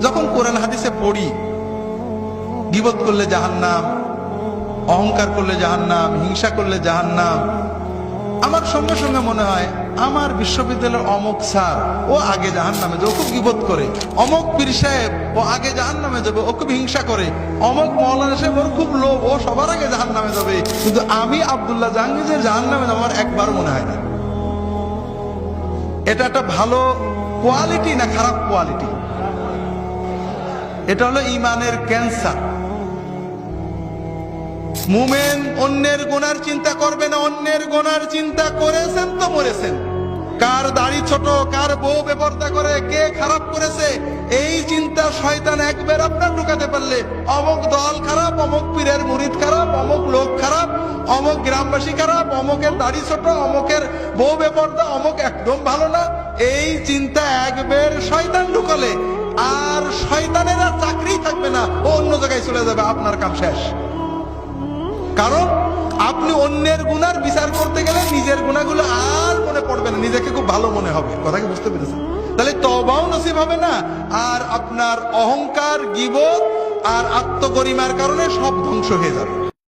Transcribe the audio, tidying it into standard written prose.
যখন কোরআন হাদিসে পড়ি গীবত করলে জাহান্নাম, অহংকার করলে জাহান্নাম, হিংসা করলে জাহান্নাম, আমার সঙ্গে সঙ্গে মনে হয় আমার বিশ্ববিদ্যালয়ের অমুক স্যার ও আগে জাহান্নামে যাবে, ও খুব গীবত করে। অমুক পীর সাহেব ও আগে জাহান্নামে যাবে, ও খুব হিংসা করে। অমুক মাওলানা সাহেব ওর খুব লোভ, ও সবার আগে জাহান্নামে যাবে। কিন্তু আমি আব্দুল্লাহ জাহাঙ্গীরের জাহান্নামে যাওয়ার আমার একবার মনে হয় না। এটা একটা ভালো কোয়ালিটি না খারাপ কোয়ালিটি? এটা হলো ইমানের ক্যান্সার। মুমিন অন্যের গুনার চিন্তা করবে না, অন্যের গুনার চিন্তা করেছেন তো মরেছেন। কার দাড়ি ছোট, কার বউ বেপরদা করে, কে খারাপ করেছে, এই চিন্তা শয়তান একবার আপনার ঢুকাতে পারলে অমুক দল খারাপ, অমুক পীরের মুরিদ খারাপ, অমুক লোক খারাপ, অমুক গ্রামবাসী খারাপ, অমুকের দাড়ি ছোট, অমুকের বউ বেপরদা, অমুক একদম ভালো না, এই চিন্তা একবার শয়তান ঢুকালে আর শয়তানের আর চাকরি থাকবে না, ও অন্য জায়গায় চলে যাবে, আপনার কাম শেষ। কারণ আপনি অন্যের গুনার বিচার করতে গেলে নিজের গুনাহগুলো আর মনে পড়বে না, নিজেকে খুব ভালো মনে হবে। কথা কি বুঝতে পেরেছেন? তাহলে তওবাও নসিব হবে না, আর আপনার অহংকার, গীবত আর আত্মগরিমার কারণে সব ধ্বংস হয়ে যাবে।